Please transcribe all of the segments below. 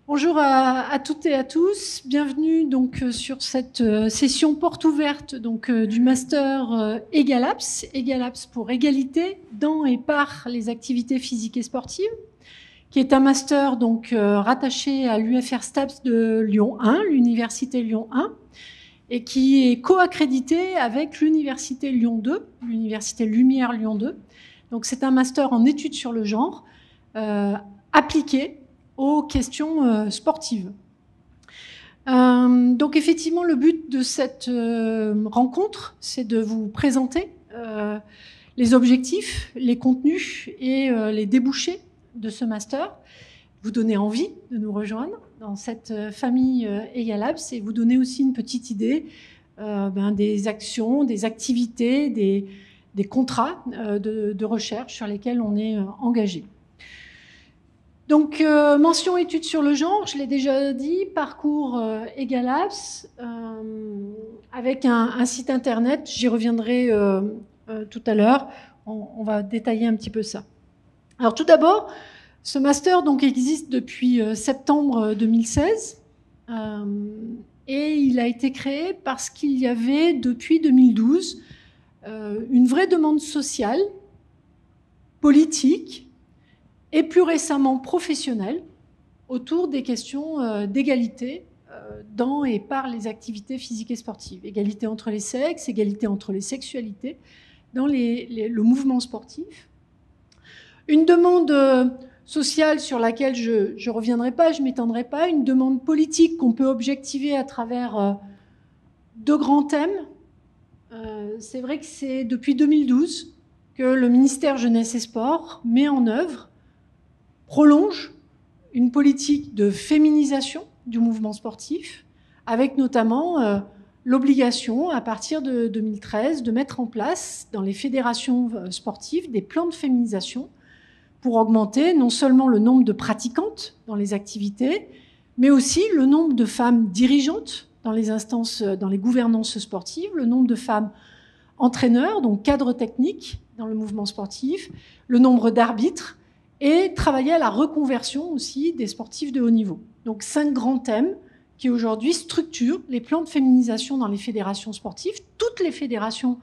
Bonjour à toutes et à tous. Bienvenue donc sur cette session porte ouverte donc du master EGALAPS. EGALAPS pour égalité dans et par les activités physiques et sportives, qui est un master donc rattaché à l'UFR STAPS de Lyon 1, l'université Lyon 1, et qui est co-accrédité avec l'université Lyon 2, l'université Lumière Lyon 2. Donc c'est un master en études sur le genre appliqué aux questions sportives. Donc effectivement, le but de cette rencontre, c'est de vous présenter les objectifs, les contenus et les débouchés de ce master, vous donner envie de nous rejoindre dans cette famille EGALAPS et vous donner aussi une petite idée des actions, des activités, des contrats de recherche sur lesquels on est engagé. Donc, mention études sur le genre, je l'ai déjà dit, parcours EGALAPS, avec un site internet, j'y reviendrai tout à l'heure, on va détailler un petit peu ça. Alors tout d'abord, ce master donc, existe depuis septembre 2016, et il a été créé parce qu'il y avait depuis 2012 une vraie demande sociale, politique, et plus récemment professionnelle, autour des questions d'égalité dans et par les activités physiques et sportives. Égalité entre les sexes, égalité entre les sexualités dans le mouvement sportif. Une demande sociale sur laquelle je ne reviendrai pas, je ne m'étendrai pas, une demande politique qu'on peut objectiver à travers deux grands thèmes. C'est vrai que c'est depuis 2012 que le ministère Jeunesse et Sport met en œuvre, prolonge une politique de féminisation du mouvement sportif, avec notamment l'obligation, à partir de 2013, de mettre en place dans les fédérations sportives des plans de féminisation pour augmenter non seulement le nombre de pratiquantes dans les activités, mais aussi le nombre de femmes dirigeantes dans les instances, dans les gouvernances sportives, le nombre de femmes entraîneurs, donc cadres techniques dans le mouvement sportif, le nombre d'arbitres, et travailler à la reconversion aussi des sportifs de haut niveau. Donc 5 grands thèmes qui aujourd'hui structurent les plans de féminisation dans les fédérations sportives, toutes les fédérations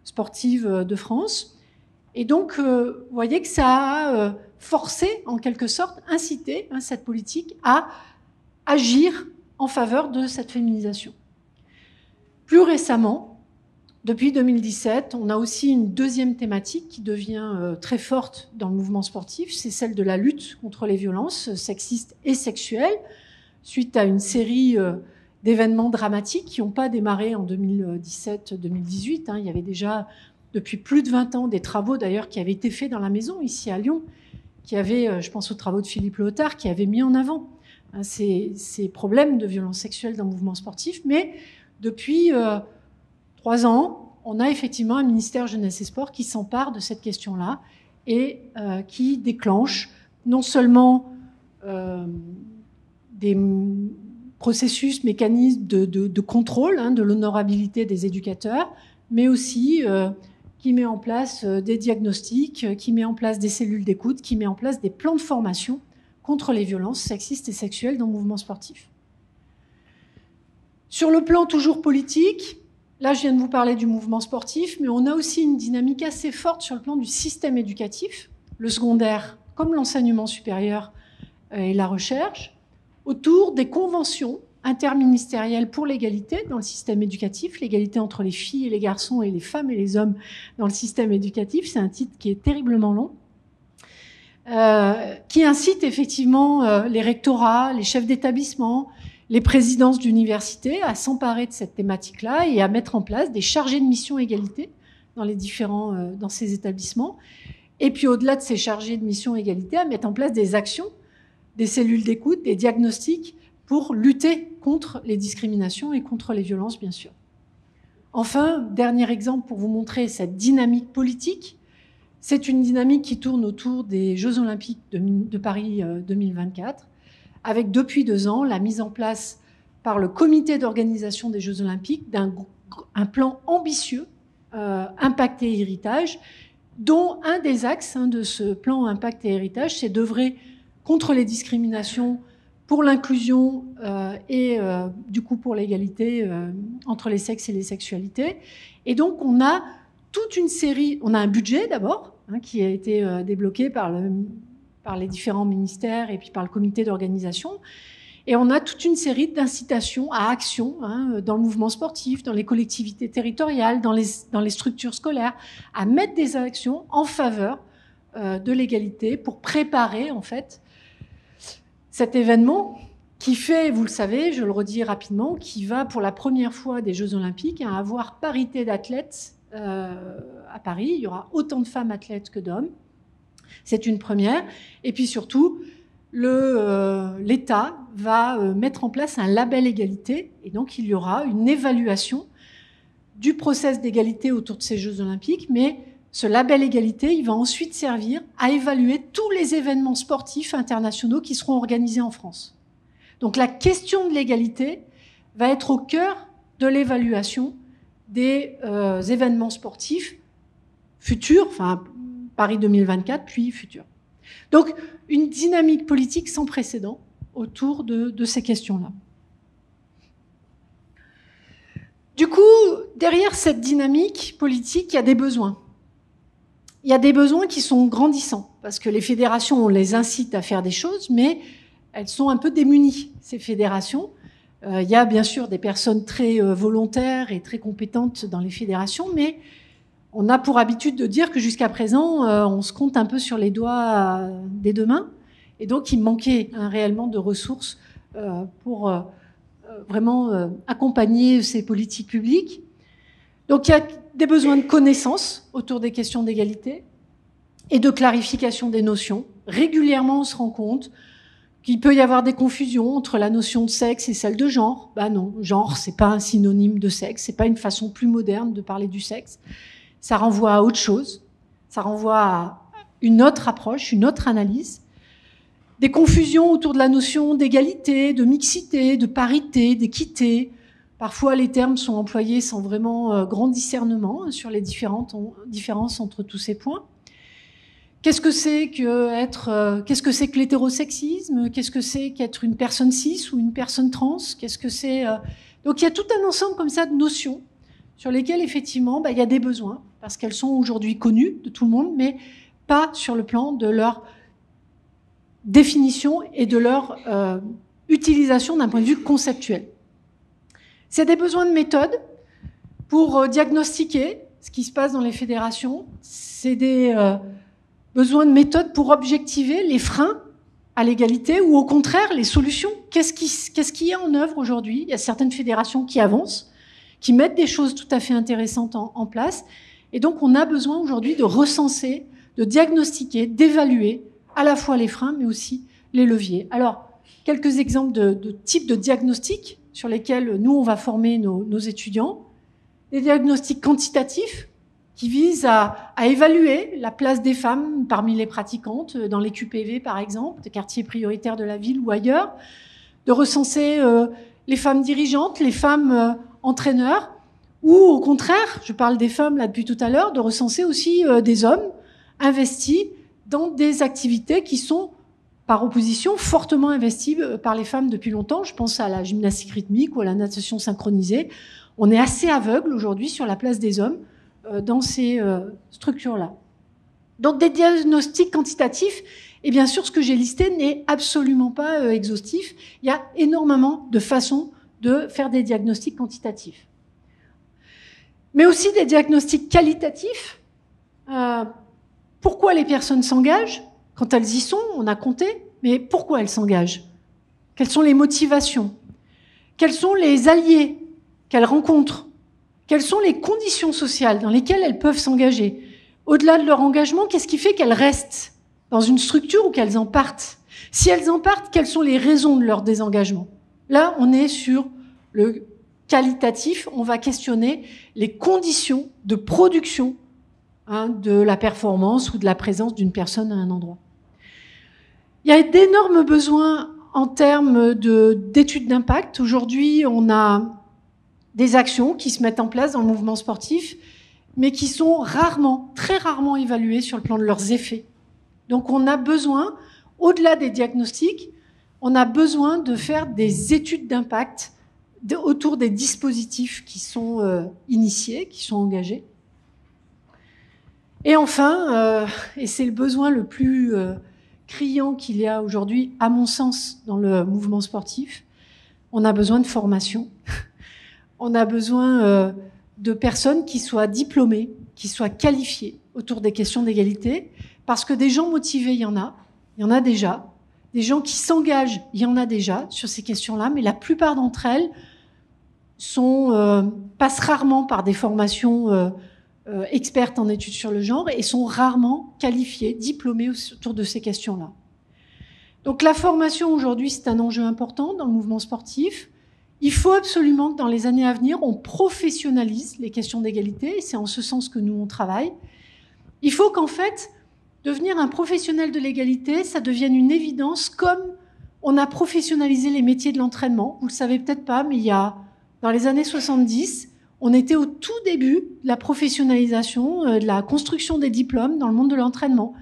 sportives de France. Et donc, vous voyez que ça a forcé, en quelque sorte, incité cette politique à agir en faveur de cette féminisation. Plus récemment, depuis 2017, on a aussi une deuxième thématique qui devient très forte dans le mouvement sportif, c'est celle de la lutte contre les violences sexistes et sexuelles, suite à une série d'événements dramatiques qui n'ont pas démarré en 2017-2018. Il y avait déjà, depuis plus de 20 ans, des travaux d'ailleurs qui avaient été faits dans la maison, ici à Lyon, qui avaient, je pense aux travaux de Philippe Léotard, qui avaient mis en avant ces problèmes de violences sexuelles dans le mouvement sportif. Mais depuis 3 ans, on a effectivement un ministère Jeunesse et Sport qui s'empare de cette question-là et qui déclenche non seulement des processus, mécanismes de contrôle de l'honorabilité des éducateurs, mais aussi qui met en place des diagnostics, qui met en place des cellules d'écoute, qui met en place des plans de formation contre les violences sexistes et sexuelles dans le mouvement sportif. Sur le plan toujours politique, là, je viens de vous parler du mouvement sportif, mais on a aussi une dynamique assez forte sur le plan du système éducatif, le secondaire comme l'enseignement supérieur et la recherche, autour des conventions interministérielles pour l'égalité dans le système éducatif, l'égalité entre les filles et les garçons et les femmes et les hommes dans le système éducatif. C'est un titre qui est terriblement long, qui incite effectivement les rectorats, les chefs d'établissement, les présidences d'universités à s'emparer de cette thématique-là et à mettre en place des chargés de mission égalité dans ces établissements. Et puis au-delà de ces chargés de mission égalité, à mettre en place des actions, des cellules d'écoute, des diagnostics pour lutter contre les discriminations et contre les violences, bien sûr. Enfin, dernier exemple pour vous montrer cette dynamique politique, c'est une dynamique qui tourne autour des Jeux Olympiques de Paris 2024, avec depuis 2 ans la mise en place par le comité d'organisation des Jeux Olympiques d'un plan ambitieux, impact et héritage, dont un des axes de ce plan impact et héritage, c'est d'œuvrer contre les discriminations pour l'inclusion et du coup pour l'égalité entre les sexes et les sexualités. Et donc on a toute une série, on a un budget d'abord, hein, qui a été débloqué par les différents ministères et puis par le comité d'organisation. Et on a toute une série d'incitations à action, hein, dans le mouvement sportif, dans les collectivités territoriales, dans les structures scolaires, à mettre des actions en faveur de l'égalité pour préparer en fait cet événement qui fait, vous le savez, je le redis rapidement, qui va pour la première fois des Jeux Olympiques à avoir parité d'athlètes à Paris. Il y aura autant de femmes athlètes que d'hommes. C'est une première. Et puis surtout, l'État va mettre en place un label égalité. Et donc, il y aura une évaluation du process d'égalité autour de ces Jeux Olympiques. Mais ce label égalité, il va ensuite servir à évaluer tous les événements sportifs internationaux qui seront organisés en France. Donc, la question de l'égalité va être au cœur de l'évaluation des événements sportifs futurs, enfin, Paris 2024, puis futurs. Donc, une dynamique politique sans précédent autour de ces questions-là. Du coup, derrière cette dynamique politique, il y a des besoins. Il y a des besoins qui sont grandissants, parce que les fédérations, on les incite à faire des choses, mais elles sont un peu démunies, ces fédérations. Il y a bien sûr des personnes très volontaires et très compétentes dans les fédérations, mais on a pour habitude de dire que jusqu'à présent, on se compte un peu sur les doigts des deux mains. Et donc, il manquait réellement de ressources pour vraiment accompagner ces politiques publiques. Donc, il y a des besoins de connaissances autour des questions d'égalité et de clarification des notions. Régulièrement, on se rend compte qu'il peut y avoir des confusions entre la notion de sexe et celle de genre. Ben non, genre, c'est pas un synonyme de sexe, c'est pas une façon plus moderne de parler du sexe. Ça renvoie à autre chose, ça renvoie à une autre approche, une autre analyse. Des confusions autour de la notion d'égalité, de mixité, de parité, d'équité. Parfois, les termes sont employés sans vraiment grand discernement sur les différences entre tous ces points. Qu'est-ce que c'est que l'hétérosexisme? Qu'est-ce que c'est qu'être une personne cis ou une personne trans? Qu'est-ce que c'est Donc, il y a tout un ensemble comme ça de notions sur lesquelles, effectivement, il y a des besoins, parce qu'elles sont aujourd'hui connues de tout le monde, mais pas sur le plan de leur définition et de leur utilisation d'un point de vue conceptuel. C'est des besoins de méthode pour diagnostiquer ce qui se passe dans les fédérations. C'est des besoins de méthode pour objectiver les freins à l'égalité ou au contraire les solutions. Qu'est-ce qui est en œuvre aujourd'hui? Il y a certaines fédérations qui avancent, qui mettent des choses tout à fait intéressantes en place. Et donc, on a besoin aujourd'hui de recenser, de diagnostiquer, d'évaluer à la fois les freins, mais aussi les leviers. Alors, quelques exemples de types de diagnostics sur lesquels nous, on va former nos étudiants. Des diagnostics quantitatifs qui visent à évaluer la place des femmes parmi les pratiquantes dans les QPV, par exemple, des quartiers prioritaires de la ville ou ailleurs, de recenser les femmes dirigeantes, les femmes entraîneurs, ou au contraire, je parle des femmes là depuis tout à l'heure, de recenser aussi des hommes investis dans des activités qui sont, par opposition, fortement investies par les femmes depuis longtemps. Je pense à la gymnastique rythmique ou à la natation synchronisée. On est assez aveugle aujourd'hui sur la place des hommes dans ces structures-là. Donc des diagnostics quantitatifs, et bien sûr ce que j'ai listé n'est absolument pas exhaustif. Il y a énormément de façons de faire des diagnostics quantitatifs. Mais aussi des diagnostics qualitatifs. Pourquoi les personnes s'engagent? Quand elles y sont, on a compté, mais pourquoi elles s'engagent? Quelles sont les motivations? Quels sont les alliés qu'elles rencontrent? Quelles sont les conditions sociales dans lesquelles elles peuvent s'engager? Au-delà de leur engagement, qu'est-ce qui fait qu'elles restent dans une structure ou qu'elles en partent? Si elles en partent, quelles sont les raisons de leur désengagement? Là, on est sur le qualitatif, on va questionner les conditions de production de la performance ou de la présence d'une personne à un endroit. Il y a d'énormes besoins en termes d'études d'impact. Aujourd'hui, on a des actions qui se mettent en place dans le mouvement sportif, mais qui sont rarement, très rarement évaluées sur le plan de leurs effets. Donc on a besoin, au-delà des diagnostics, on a besoin de faire des études d'impact autour des dispositifs qui sont initiés, qui sont engagés. Et enfin, et c'est le besoin le plus criant qu'il y a aujourd'hui, à mon sens, dans le mouvement sportif, on a besoin de formation. On a besoin de personnes qui soient diplômées, qui soient qualifiées autour des questions d'égalité, parce que des gens motivés, il y en a déjà. Des gens qui s'engagent, il y en a déjà sur ces questions-là, mais la plupart d'entre elles passent rarement par des formations expertes en études sur le genre et sont rarement qualifiées, diplômées autour de ces questions-là. Donc la formation aujourd'hui, c'est un enjeu important dans le mouvement sportif. Il faut absolument que dans les années à venir, on professionnalise les questions d'égalité, et c'est en ce sens que nous, on travaille. Il faut qu'en fait, devenir un professionnel de l'égalité, ça devienne une évidence, comme on a professionnalisé les métiers de l'entraînement. Vous le savez peut-être pas, mais dans les années 70, on était au tout début de la professionnalisation, de la construction des diplômes dans le monde de l'entraînement.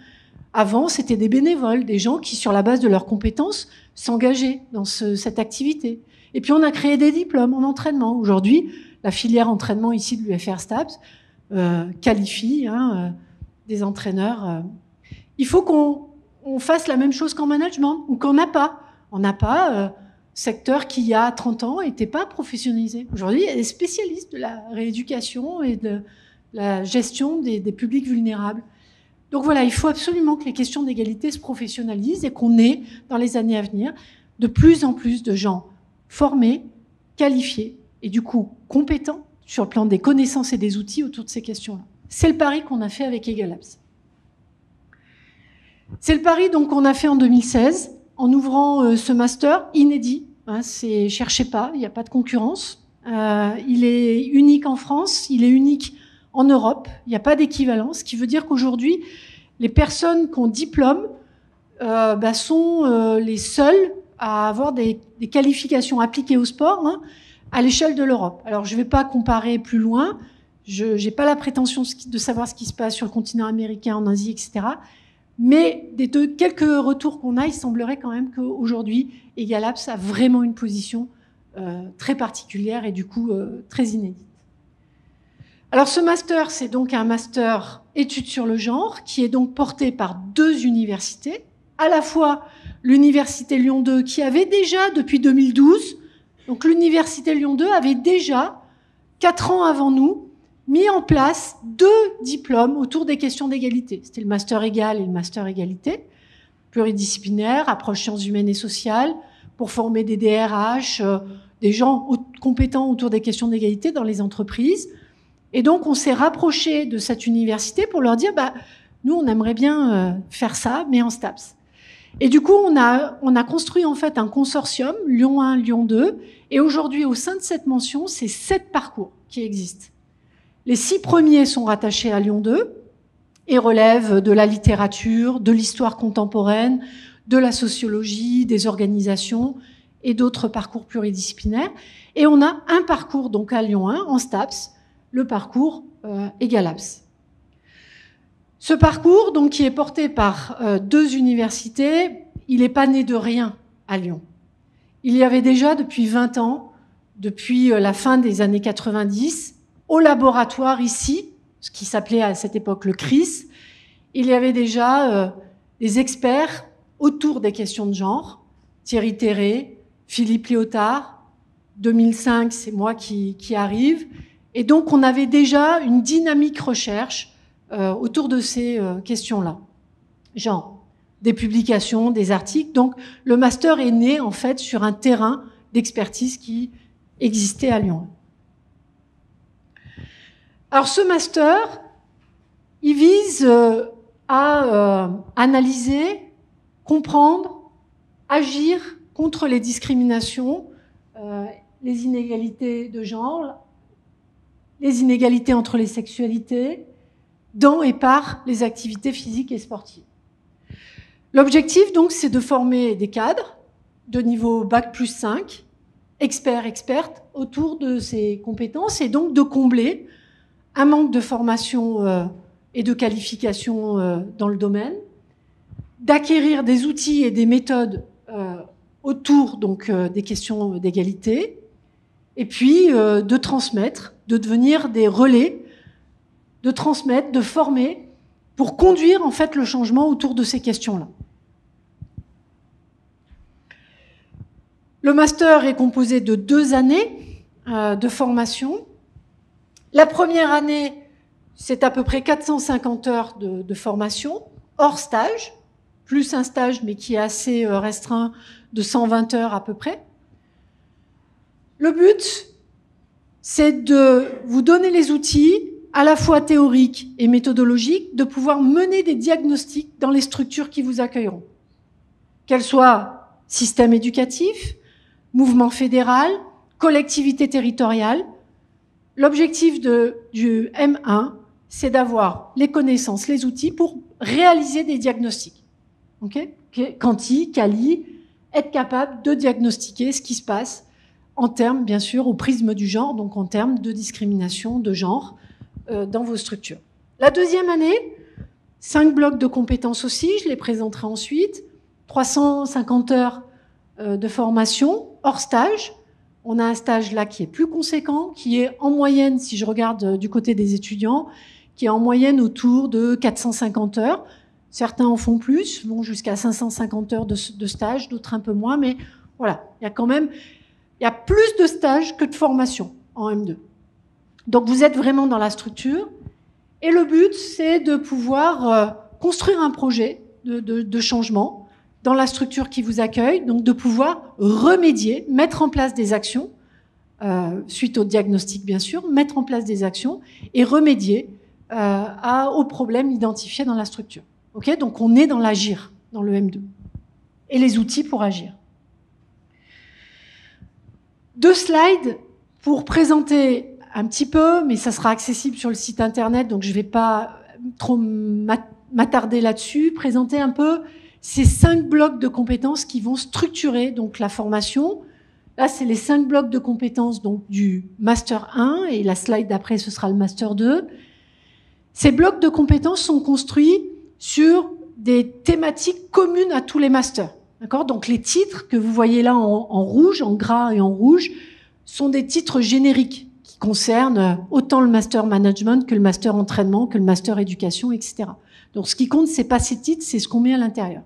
Avant, c'était des bénévoles, des gens qui, sur la base de leurs compétences, s'engageaient dans cette activité. Et puis, on a créé des diplômes en entraînement. Aujourd'hui, la filière entraînement ici de l'UFR STAPS qualifie des entraîneurs. Il faut qu'on fasse la même chose qu'en management, ou qu'on n'a pas. On n'a pas secteur qui, il y a 30 ans, n'était pas professionnalisé. Aujourd'hui, il y a des spécialistes de la rééducation et de la gestion des publics vulnérables. Donc voilà, il faut absolument que les questions d'égalité se professionnalisent et qu'on ait, dans les années à venir, de plus en plus de gens formés, qualifiés et du coup compétents sur le plan des connaissances et des outils autour de ces questions-là. C'est le pari qu'on a fait avec EgalLabs. C'est le pari donc qu'on a fait en 2016 en ouvrant ce master inédit. Cherchez pas, il n'y a pas de concurrence. Il est unique en France, il est unique en Europe. Il n'y a pas d'équivalent, ce qui veut dire qu'aujourd'hui, les personnes qui ont diplôme sont les seules à avoir des qualifications appliquées au sport à l'échelle de l'Europe. Alors, je ne vais pas comparer plus loin. Je n'ai pas la prétention de savoir ce qui se passe sur le continent américain, en Asie, etc. Mais quelques retours qu'on a, il semblerait quand même qu'aujourd'hui, EgalLabs a vraiment une position très particulière et du coup très inédite. Alors ce master, c'est donc un master études sur le genre qui est donc porté par 2 universités, à la fois l'université Lyon 2 qui avait déjà depuis 2012, donc l'université Lyon 2 avait déjà, 4 ans avant nous, mis en place 2 diplômes autour des questions d'égalité. C'était le master égal et le master égalité, pluridisciplinaire, approche sciences humaines et sociales, pour former des DRH, des gens compétents autour des questions d'égalité dans les entreprises. Et donc, on s'est rapproché de cette université pour leur dire, nous, on aimerait bien faire ça, mais en STAPS. Et du coup, on a construit en fait un consortium, Lyon 1, Lyon 2, et aujourd'hui, au sein de cette mention, c'est 7 parcours qui existent. Les 6 premiers sont rattachés à Lyon 2 et relèvent de la littérature, de l'histoire contemporaine, de la sociologie, des organisations et d'autres parcours pluridisciplinaires. Et on a un parcours donc à Lyon 1 en STAPS, le parcours EgalLabs. Ce parcours, donc, qui est porté par 2 universités, il n'est pas né de rien à Lyon. Il y avait déjà depuis 20 ans, depuis la fin des années 90, au laboratoire ici, ce qui s'appelait à cette époque le CRIS, il y avait déjà des experts autour des questions de genre, Thierry Terré, Philippe Léotard, 2005, c'est moi qui arrive. Et donc, on avait déjà une dynamique recherche autour de ces questions-là. Genre, des publications, des articles. Donc, le master est né, en fait, sur un terrain d'expertise qui existait à Lyon. Alors, ce master, il vise à analyser, comprendre, agir contre les discriminations, les inégalités de genre, les inégalités entre les sexualités, dans et par les activités physiques et sportives. L'objectif, donc, c'est de former des cadres de niveau Bac+5, experts, expertes, autour de ces compétences, et donc de combler un manque de formation et de qualification dans le domaine, d'acquérir des outils et des méthodes autour donc des questions d'égalité, et puis de transmettre, de devenir des relais, de transmettre, de former, pour conduire en fait le changement autour de ces questions-là. Le master est composé de 2 années de formation. La première année, c'est à peu près 450 heures de formation, hors stage, plus un stage, mais qui est assez restreint, de 120 heures à peu près. Le but, c'est de vous donner les outils, à la fois théoriques et méthodologiques, de pouvoir mener des diagnostics dans les structures qui vous accueilleront. Qu'elles soient système éducatif, mouvement fédéral, collectivité territoriale. L'objectif du M1, c'est d'avoir les connaissances, les outils pour réaliser des diagnostics. Okay ? Quanti, quali, être capable de diagnostiquer ce qui se passe en termes, bien sûr, au prisme du genre, donc en termes de discrimination de genre dans vos structures. La deuxième année, 5 blocs de compétences aussi, je les présenterai ensuite, 350 heures de formation, hors stage. On a un stage là qui est plus conséquent, qui est en moyenne, si je regarde du côté des étudiants, qui est en moyenne autour de 450 heures. Certains en font plus, vont jusqu'à 550 heures de stage, d'autres un peu moins, mais voilà, il y a plus de stages que de formation en M2. Donc vous êtes vraiment dans la structure, et le but, c'est de pouvoir construire un projet de changement dans la structure qui vous accueille, donc de pouvoir remédier, mettre en place des actions, suite au diagnostic bien sûr, mettre en place des actions et remédier aux problèmes identifiés dans la structure. Okay ? Donc on est dans l'agir, dans le M2. Et les outils pour agir. 2 slides pour présenter un petit peu, mais ça sera accessible sur le site internet, donc je ne vais pas trop m'attarder là-dessus, présenter un peu ces 5 blocs de compétences qui vont structurer donc la formation. Là, c'est les 5 blocs de compétences donc du Master 1, et la slide d'après, ce sera le Master 2. Ces blocs de compétences sont construits sur des thématiques communes à tous les masters. D'accord ? Donc les titres que vous voyez là en rouge, en gras et en rouge, sont des titres génériques qui concernent autant le Master Management que le Master Entraînement, que le Master Éducation, etc. Donc ce qui compte, c'est pas ces titres, c'est ce qu'on met à l'intérieur.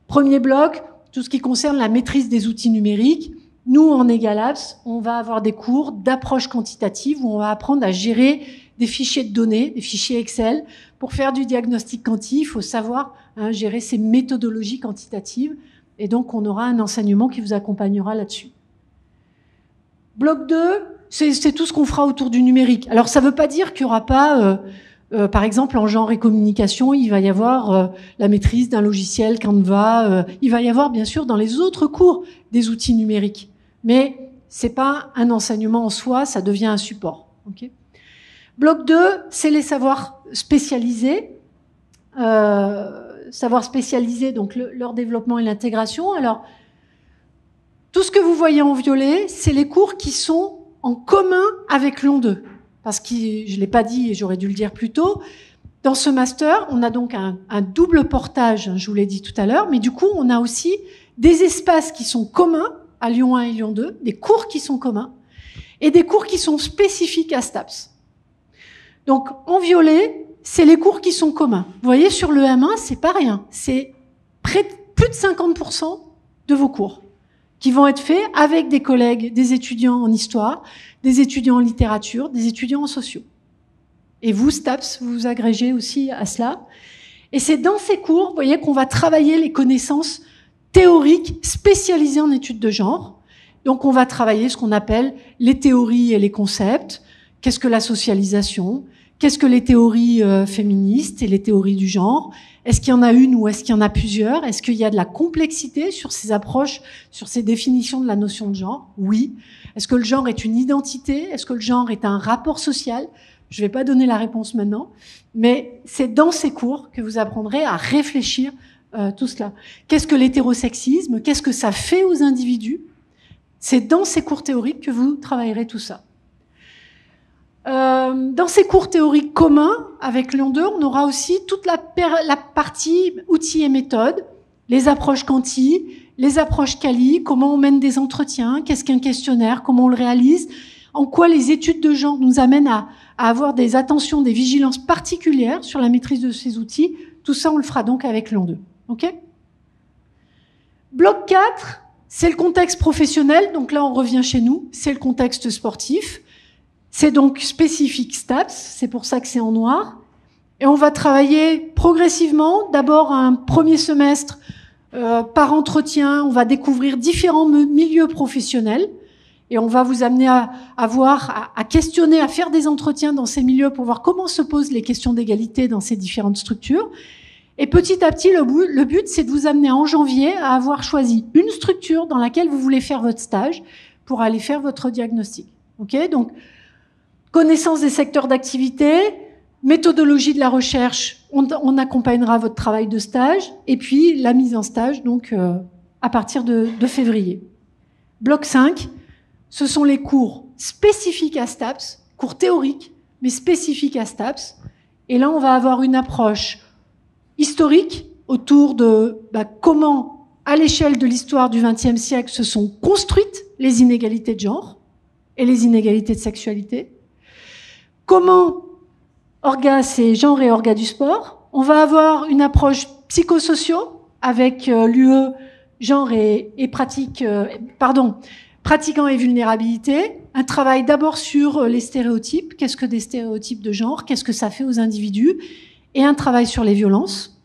Premier bloc, tout ce qui concerne la maîtrise des outils numériques. Nous, en EgalApps, on va avoir des cours d'approche quantitative où on va apprendre à gérer des fichiers de données, des fichiers Excel. Pour faire du diagnostic quanti, il faut savoir gérer ces méthodologies quantitatives. Et donc, on aura un enseignement qui vous accompagnera là-dessus. Bloc 2, c'est tout ce qu'on fera autour du numérique. Alors, ça ne veut pas dire qu'il n'y aura pas... par exemple, en genre et communication, il va y avoir la maîtrise d'un logiciel Canva. Il va y avoir, bien sûr, dans les autres cours, des outils numériques. Mais c'est pas un enseignement en soi, ça devient un support. Okay ? Bloc 2, c'est les savoirs spécialisés. Savoirs spécialisés, donc leur développement et l'intégration. Alors, tout ce que vous voyez en violet, c'est les cours qui sont en commun avec Lyon 2. Parce que je ne l'ai pas dit et j'aurais dû le dire plus tôt, dans ce master, on a donc un double portage, je vous l'ai dit tout à l'heure, mais du coup, on a aussi des espaces qui sont communs à Lyon 1 et Lyon 2, des cours qui sont communs, et des cours qui sont spécifiques à STAPS. Donc, en violet, c'est les cours qui sont communs. Vous voyez, sur le M1, c'est pas rien. C'est plus de 50% de vos cours qui vont être faits avec des collègues, des étudiants en histoire, des étudiants en littérature, des étudiants en sociaux. Et vous, STAPS, vous vous agrégez aussi à cela. Et c'est dans ces cours, vous voyez, qu'on va travailler les connaissances théoriques spécialisées en études de genre. Donc, on va travailler ce qu'on appelle les théories et les concepts. Qu'est-ce que la socialisation ? Qu'est-ce que les théories féministes et les théories du genre ? Est-ce qu'il y en a une ou est-ce qu'il y en a plusieurs ? Est-ce qu'il y a de la complexité sur ces approches, sur ces définitions de la notion de genre ? Oui. Est-ce que le genre est une identité ? Est-ce que le genre est un rapport social ? Je ne vais pas donner la réponse maintenant, mais c'est dans ces cours que vous apprendrez à réfléchir tout cela. Qu'est-ce que l'hétérosexisme ? Qu'est-ce que ça fait aux individus ? C'est dans ces cours théoriques que vous travaillerez tout ça. Dans ces cours théoriques communs avec Lyon 2, on aura aussi toute la partie outils et méthodes, les approches quanti, les approches quali, comment on mène des entretiens, qu'est-ce qu'un questionnaire, comment on le réalise, en quoi les études de genre nous amènent à avoir des attentions, des vigilances particulières sur la maîtrise de ces outils. Tout ça, on le fera donc avec l'an 2. OK ? Bloc 4, c'est le contexte professionnel. Donc là, on revient chez nous. C'est le contexte sportif. C'est donc spécifique STAPS. C'est pour ça que c'est en noir. Et on va travailler progressivement. D'abord, un premier semestre par entretien. On va découvrir différents milieux professionnels. Et on va vous amener à questionner, à faire des entretiens dans ces milieux pour voir comment se posent les questions d'égalité dans ces différentes structures. Et petit à petit, le but, c'est de vous amener en janvier à avoir choisi une structure dans laquelle vous voulez faire votre stage pour aller faire votre diagnostic. OK ? Donc, connaissance des secteurs d'activité, méthodologie de la recherche, on accompagnera votre travail de stage, et puis la mise en stage, donc à partir de février. Bloc 5, ce sont les cours spécifiques à STAPS, cours théoriques, mais spécifiques à STAPS. Et là, on va avoir une approche historique autour de comment, à l'échelle de l'histoire du XXe siècle, se sont construites les inégalités de genre et les inégalités de sexualité. Comment orgas, c'est genre et orgas du sport. On va avoir une approche psychosociaux avec l'UE genre et pratique, pratiquants et vulnérabilité. Un travail d'abord sur les stéréotypes. Qu'est-ce que des stéréotypes de genre? Qu'est-ce que ça fait aux individus? Et un travail sur les violences.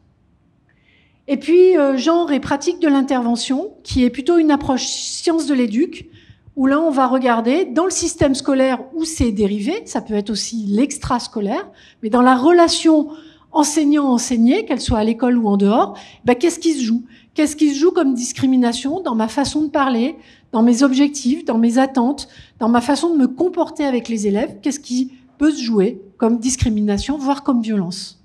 Et puis, genre et pratique de l'intervention, qui est plutôt une approche science de l'éduc, où là, on va regarder dans le système scolaire où c'est dérivé, ça peut être aussi l'extrascolaire, mais dans la relation enseignant-enseigné, qu'elle soit à l'école ou en dehors, qu'est-ce qui se joue? Qu'est-ce qui se joue comme discrimination dans ma façon de parler, dans mes objectifs, dans mes attentes, dans ma façon de me comporter avec les élèves? Qu'est-ce qui peut se jouer comme discrimination, voire comme violence?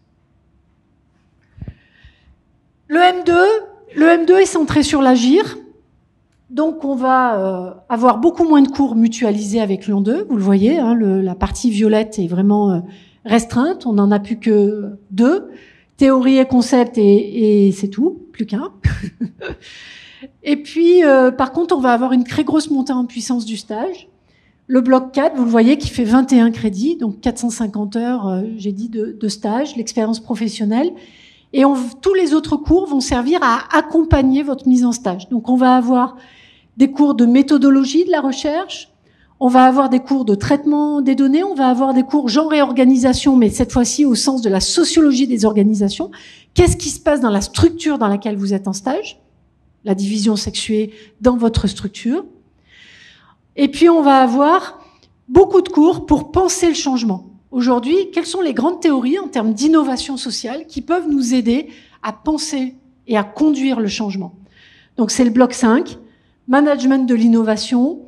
Le M2 est centré sur l'agir. Donc, on va avoir beaucoup moins de cours mutualisés avec l'an 2. Vous le voyez, hein, la partie violette est vraiment restreinte. On n'en a plus que 2. Théorie et concept, et c'est tout, plus qu'un. Et puis, par contre, on va avoir une très grosse montée en puissance du stage. Le bloc 4, vous le voyez, qui fait 21 crédits, donc 450 heures, j'ai dit, de stage, l'expérience professionnelle. Et tous les autres cours vont servir à accompagner votre mise en stage. Donc, on va avoir des cours de méthodologie de la recherche, on va avoir des cours de traitement des données, on va avoir des cours genre et organisation, mais cette fois-ci au sens de la sociologie des organisations. Qu'est-ce qui se passe dans la structure dans laquelle vous êtes en stage? La division sexuée dans votre structure. Et puis, on va avoir beaucoup de cours pour penser le changement. Aujourd'hui, quelles sont les grandes théories en termes d'innovation sociale qui peuvent nous aider à penser et à conduire le changement? Donc, c'est le bloc 5, management de l'innovation,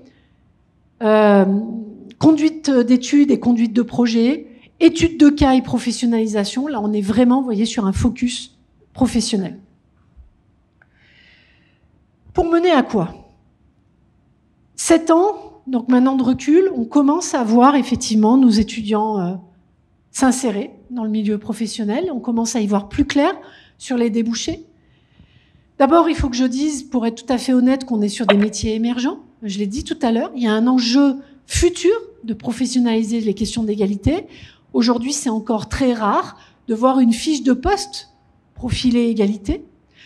conduite d'études et conduite de projets, études de cas et professionnalisation. Là, on est vraiment, vous voyez, sur un focus professionnel. Pour mener à quoi? 7 ans, donc maintenant de recul, on commence à voir effectivement nos étudiants s'insérer dans le milieu professionnel. On commence à y voir plus clair sur les débouchés. D'abord, il faut que je dise, pour être tout à fait honnête, qu'on est sur des métiers émergents. Je l'ai dit tout à l'heure, il y a un enjeu futur de professionnaliser les questions d'égalité. Aujourd'hui, c'est encore très rare de voir une fiche de poste profilée égalité.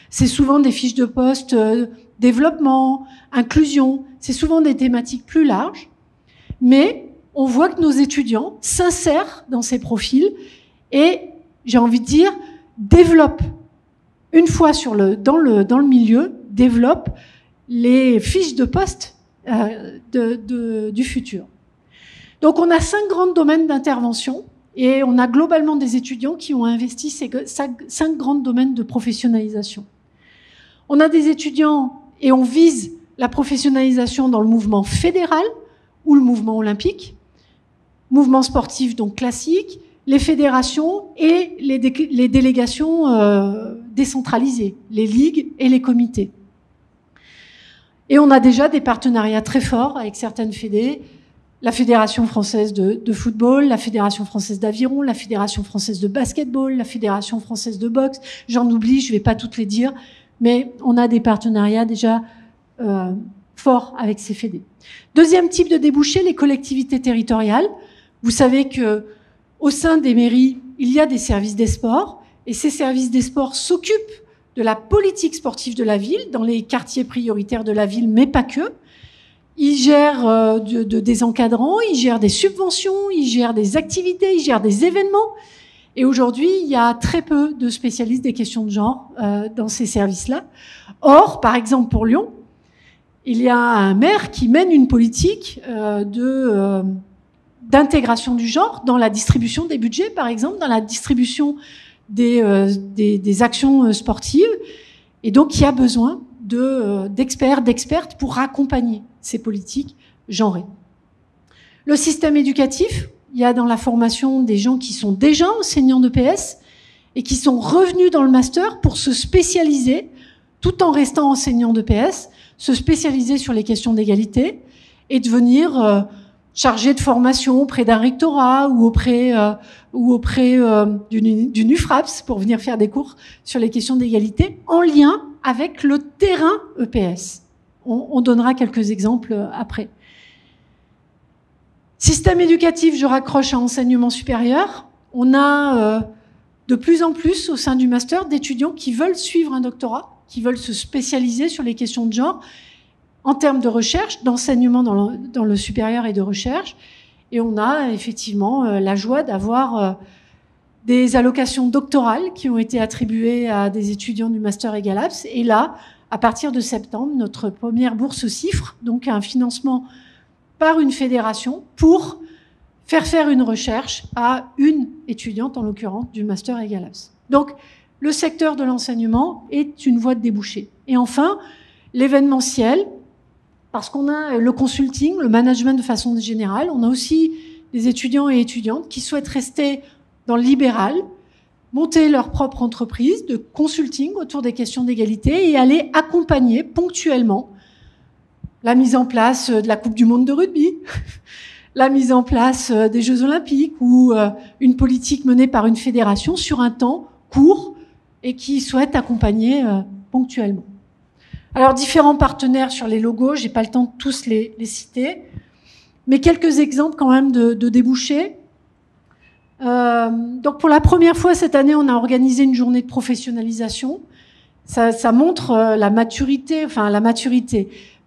C'est souvent des fiches de poste développement, inclusion, c'est souvent des thématiques plus larges, mais on voit que nos étudiants s'insèrent dans ces profils et, j'ai envie de dire, développent, une fois dans le milieu, développent les fiches de poste du futur. Donc on a 5 grands domaines d'intervention et on a globalement des étudiants qui ont investi ces 5 grands domaines de professionnalisation. On a des étudiants et on vise la professionnalisation dans le mouvement fédéral ou le mouvement olympique, mouvement sportif donc classique, les fédérations et les délégations décentralisées, les ligues et les comités. Et on a déjà des partenariats très forts avec certaines fédés, la Fédération française de football, la Fédération française d'aviron, la Fédération française de basketball, la Fédération française de boxe. J'en oublie, je ne vais pas toutes les dire. Mais on a des partenariats déjà forts avec ces fédés. Deuxième type de débouché, les collectivités territoriales. Vous savez que au sein des mairies, il y a des services des sports, et ces services des sports s'occupent de la politique sportive de la ville, dans les quartiers prioritaires de la ville, mais pas que. Ils gèrent des encadrants, ils gèrent des subventions, ils gèrent des activités, ils gèrent des événements. Et aujourd'hui, il y a très peu de spécialistes des questions de genre dans ces services-là. Or, par exemple, pour Lyon, il y a un maire qui mène une politique d'intégration du genre dans la distribution des budgets, par exemple, dans la distribution des actions sportives. Et donc, il y a besoin d'experts, d'expertes pour accompagner ces politiques genrées. Le système éducatif, il y a dans la formation des gens qui sont déjà enseignants d'EPS et qui sont revenus dans le master pour se spécialiser, tout en restant enseignants d'EPS, se spécialiser sur les questions d'égalité et devenir chargé de formation auprès d'un rectorat ou auprès d'une UFRAPS pour venir faire des cours sur les questions d'égalité en lien avec le terrain EPS. On donnera quelques exemples après. Système éducatif, je raccroche à enseignement supérieur. On a de plus en plus au sein du master d'étudiants qui veulent suivre un doctorat, qui veulent se spécialiser sur les questions de genre en termes de recherche, d'enseignement dans le supérieur et de recherche. Et on a effectivement la joie d'avoir des allocations doctorales qui ont été attribuées à des étudiants du master EgalAPS. Et là, à partir de septembre, notre première bourse CIFRE, donc un financement par une fédération pour faire une recherche à une étudiante, en l'occurrence, du master EgalAPS. Donc, le secteur de l'enseignement est une voie de débouché. Et enfin, l'événementiel, parce qu'on a le consulting, le management de façon générale, on a aussi des étudiants et étudiantes qui souhaitent rester dans le libéral, monter leur propre entreprise de consulting autour des questions d'égalité et aller accompagner ponctuellement la mise en place de la Coupe du Monde de rugby, la mise en place des Jeux Olympiques ou une politique menée par une fédération sur un temps court et qui souhaite accompagner ponctuellement. Alors, différents partenaires sur les logos, j'ai pas le temps de tous les citer, mais quelques exemples quand même de débouchés. Donc, pour la première fois cette année, on a organisé une journée de professionnalisation. Ça montre la maturité,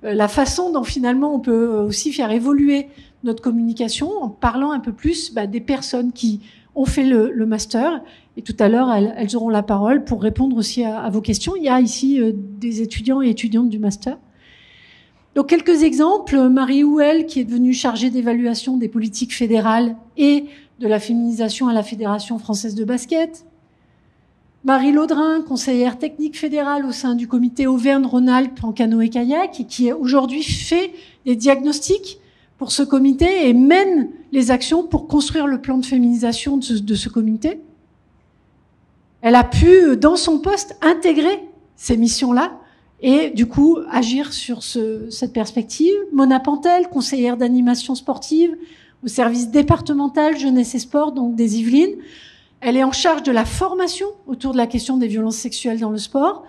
la façon dont finalement on peut aussi faire évoluer notre communication en parlant un peu plus des personnes qui ont fait le master. Et tout à l'heure, elles auront la parole pour répondre aussi à vos questions. Il y a ici des étudiants et étudiantes du master. Donc, quelques exemples. Marie Houel, qui est devenue chargée d'évaluation des politiques fédérales et de la féminisation à la Fédération française de basket. Marie Laudrin, conseillère technique fédérale au sein du comité Auvergne-Rhône-Alpes en canoë-kayak et qui aujourd'hui fait des diagnostics pour ce comité et mène les actions pour construire le plan de féminisation de ce comité. Elle a pu, dans son poste, intégrer ces missions-là et du coup agir sur cette perspective. Mona Pantel, conseillère d'animation sportive au service départemental jeunesse et sport, donc des Yvelines. Elle est en charge de la formation autour de la question des violences sexuelles dans le sport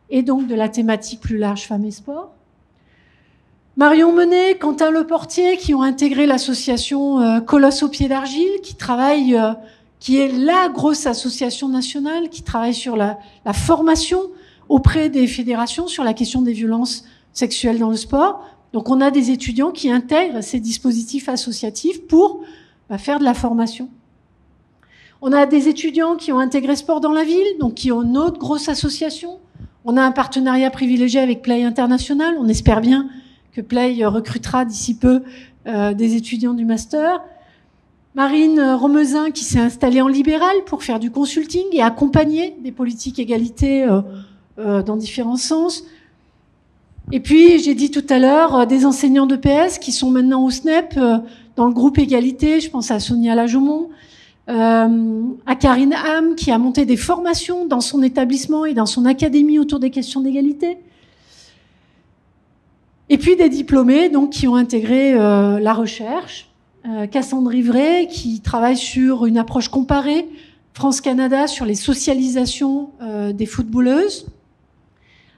et donc de la thématique plus large femmes et sport. Marion Menet, Quentin Leportier, qui ont intégré l'association Colosse au pied d'argile, qui est la grosse association nationale qui travaille sur la formation auprès des fédérations sur la question des violences sexuelles dans le sport. Donc on a des étudiants qui intègrent ces dispositifs associatifs pour faire de la formation. On a des étudiants qui ont intégré Sport dans la ville, donc qui ont une autre grosse association. On a un partenariat privilégié avec Play International. On espère bien que Play recrutera d'ici peu des étudiants du master. Marine Romezin qui s'est installée en libéral pour faire du consulting et accompagner des politiques égalité dans différents sens. Et puis, j'ai dit tout à l'heure, des enseignants d'EPS qui sont maintenant au SNEP dans le groupe égalité. Je pense à Sonia Lajaumont, à Karine Ham qui a monté des formations dans son établissement et dans son académie autour des questions d'égalité. Et puis des diplômés donc qui ont intégré la recherche. Cassandre Ivray qui travaille sur une approche comparée France-Canada sur les socialisations des footballeuses.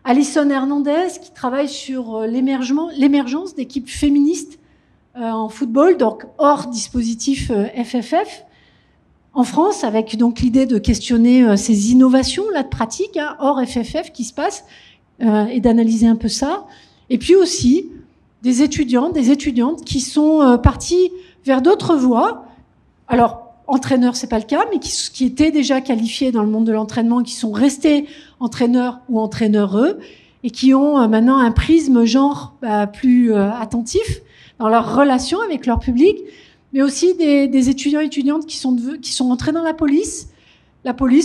Alison Hernandez, qui travaille sur l'émergence d'équipes féministes en football, donc hors dispositif FFF, en France, avec donc l'idée de questionner ces innovations là de pratique, hors FFF qui se passent, et d'analyser un peu ça. Et puis aussi des étudiantes qui sont parties vers d'autres voies. Alors, entraîneurs, c'est pas le cas, mais qui étaient déjà qualifiés dans le monde de l'entraînement, qui sont restés entraîneurs ou entraîneureux, et qui ont maintenant un prisme genre plus attentif dans leur relation avec leur public, mais aussi des étudiants et étudiantes qui sont entrés dans la police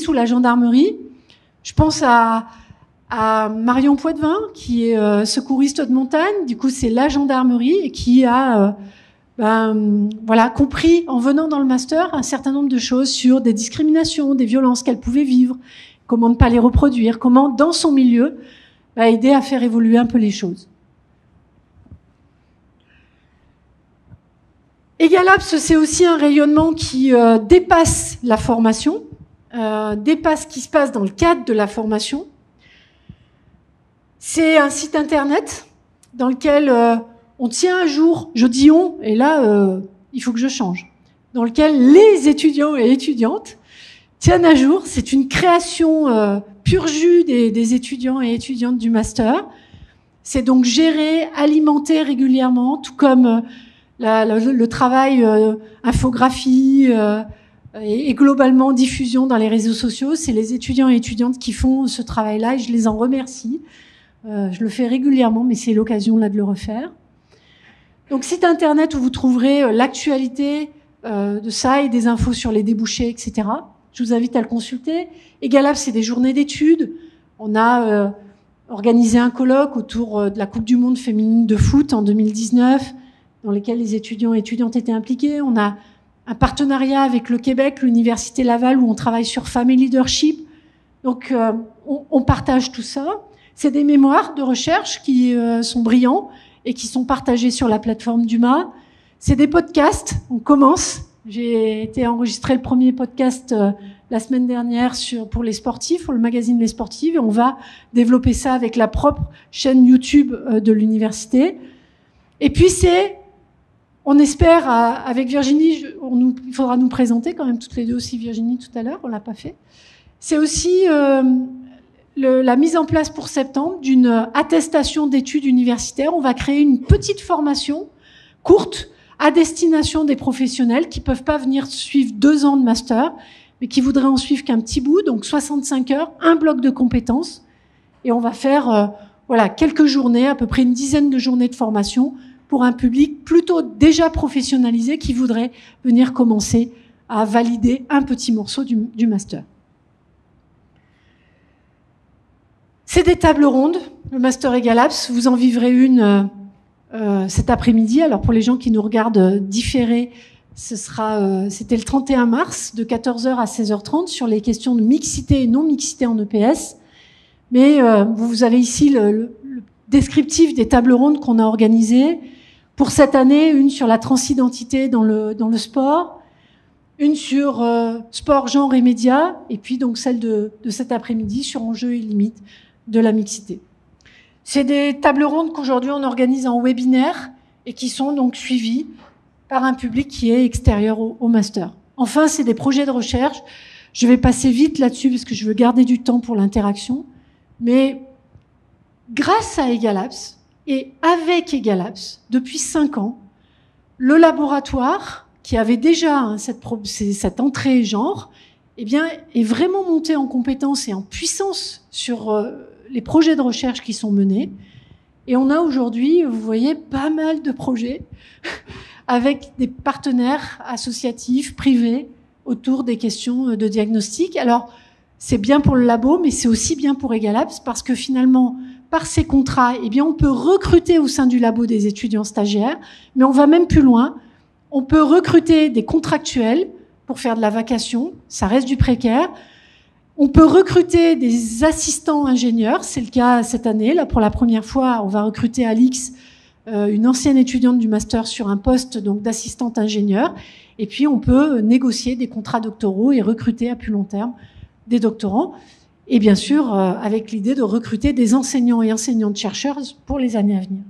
ou la gendarmerie. Je pense à Marion Poitvin, qui est secouriste de montagne. Du coup, c'est la gendarmerie et qui a compris en venant dans le master un certain nombre de choses sur des discriminations, des violences qu'elle pouvait vivre, comment ne pas les reproduire, comment dans son milieu aider à faire évoluer un peu les choses. Egalabs, c'est aussi un rayonnement qui dépasse la formation, dépasse ce qui se passe dans le cadre de la formation. C'est un site internet dans lequel on tient à jour, je dis on, et là, il faut que je change, dans lequel les étudiants et étudiantes tiennent à jour. C'est une création pur jus des étudiants et étudiantes du master. C'est donc géré, alimenté régulièrement, tout comme le travail infographie et globalement diffusion dans les réseaux sociaux. C'est les étudiants et étudiantes qui font ce travail-là et je les en remercie. Je le fais régulièrement, mais c'est l'occasion là de le refaire. Donc, site internet où vous trouverez l'actualité de ça et des infos sur les débouchés, etc. Je vous invite à le consulter. Egalabs, c'est des journées d'études. On a organisé un colloque autour de la Coupe du Monde féminine de foot en 2019, dans lesquels les étudiants et étudiantes étaient impliqués. On a un partenariat avec le Québec, l'Université Laval, où on travaille sur femmes et leadership. Donc, on partage tout ça. C'est des mémoires de recherche qui sont brillants et qui sont partagés sur la plateforme d'UMA. C'est des podcasts. On commence. J'ai été enregistrer le premier podcast la semaine dernière pour les sportifs, pour le magazine Les Sportives, et on va développer ça avec la propre chaîne YouTube de l'université. Et puis on espère, avec Virginie, il faudra nous présenter quand même toutes les deux aussi, Virginie, tout à l'heure, on l'a pas fait. C'est aussi la mise en place pour septembre d'une attestation d'études universitaires. On va créer une petite formation courte à destination des professionnels qui peuvent pas venir suivre 2 ans de master, mais qui voudraient en suivre qu'un petit bout, donc 65 heures, un bloc de compétences. Et on va faire quelques journées, à peu près une dizaine de journées de formation pour un public plutôt déjà professionnalisé qui voudrait venir commencer à valider un petit morceau du master. C'est des tables rondes, le Master Egalabs. Vous en vivrez une cet après-midi. Alors pour les gens qui nous regardent différés, c'était le 31 mars de 14h à 16h30 sur les questions de mixité et non-mixité en EPS. Mais vous avez ici le descriptif des tables rondes qu'on a organisées. Pour cette année, une sur la transidentité dans le sport, une sur sport, genre et médias, et puis donc celle de cet après-midi sur enjeux et limites de la mixité. C'est des tables rondes qu'aujourd'hui on organise en webinaire et qui sont donc suivies par un public qui est extérieur au master. Enfin, c'est des projets de recherche. Je vais passer vite là-dessus parce que je veux garder du temps pour l'interaction. Mais grâce à Egalabs et avec Egalabs, depuis 5 ans, le laboratoire qui avait déjà cette entrée genre, est vraiment monté en compétences et en puissance sur les projets de recherche qui sont menés. Et on a aujourd'hui, vous voyez, pas mal de projets avec des partenaires associatifs, privés, autour des questions de diagnostic. Alors, c'est bien pour le labo, mais c'est aussi bien pour Egalabs parce que finalement, par ces contrats, on peut recruter au sein du labo des étudiants stagiaires, mais on va même plus loin. On peut recruter des contractuels pour faire de la vacation, ça reste du précaire. On peut recruter des assistants ingénieurs, c'est le cas cette année. Là, pour la première fois, on va recruter Alix, une ancienne étudiante du master, sur un poste donc d'assistante ingénieur. Et puis, on peut négocier des contrats doctoraux et recruter à plus long terme des doctorants. Et bien sûr, avec l'idée de recruter des enseignants et enseignantes-chercheurs pour les années à venir.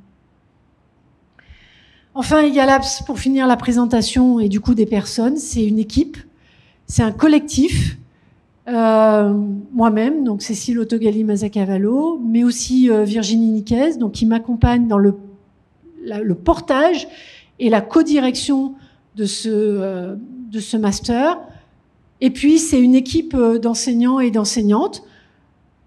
Enfin, Egalabs, pour finir la présentation et du coup des personnes, c'est une équipe, c'est un collectif. Moi-même, donc Cécile Otogali Mazacavallo, mais aussi Virginie Niquez, donc qui m'accompagne dans le portage et la codirection de ce master. Et puis, c'est une équipe d'enseignants et d'enseignantes,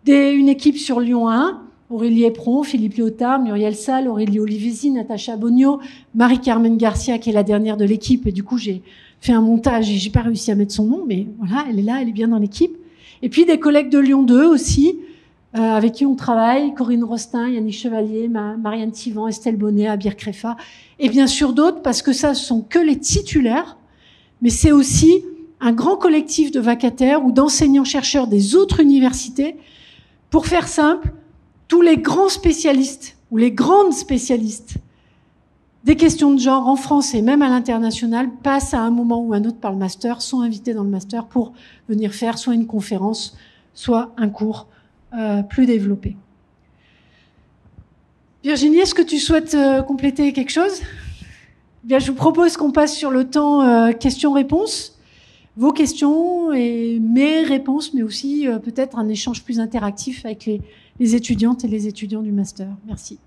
une équipe sur Lyon 1, Aurélie Éperon, Philippe Léotard, Muriel Salle, Aurélie Olivesi, Natacha Bogno, Marie-Carmen Garcia, qui est la dernière de l'équipe. Et du coup, j'ai fait un montage et j'ai pas réussi à mettre son nom, mais voilà, elle est là, elle est bien dans l'équipe. Et puis des collègues de Lyon 2 aussi, avec qui on travaille, Corinne Rostin, Yannick Chevalier, Marianne Thivan, Estelle Bonnet, Abir Krefa, et bien sûr d'autres, parce que ça, ce sont que les titulaires, mais c'est aussi un grand collectif de vacataires ou d'enseignants-chercheurs des autres universités. Pour faire simple, tous les grands spécialistes ou les grandes spécialistes des questions de genre en France et même à l'international passent à un moment ou un autre par le master, sont invités dans le master pour venir faire soit une conférence, soit un cours plus développé. Virginie, est-ce que tu souhaites compléter quelque chose ? Bien, je vous propose qu'on passe sur le temps questions-réponses. Vos questions et mes réponses, mais aussi peut-être un échange plus interactif avec les étudiantes et les étudiants du master. Merci.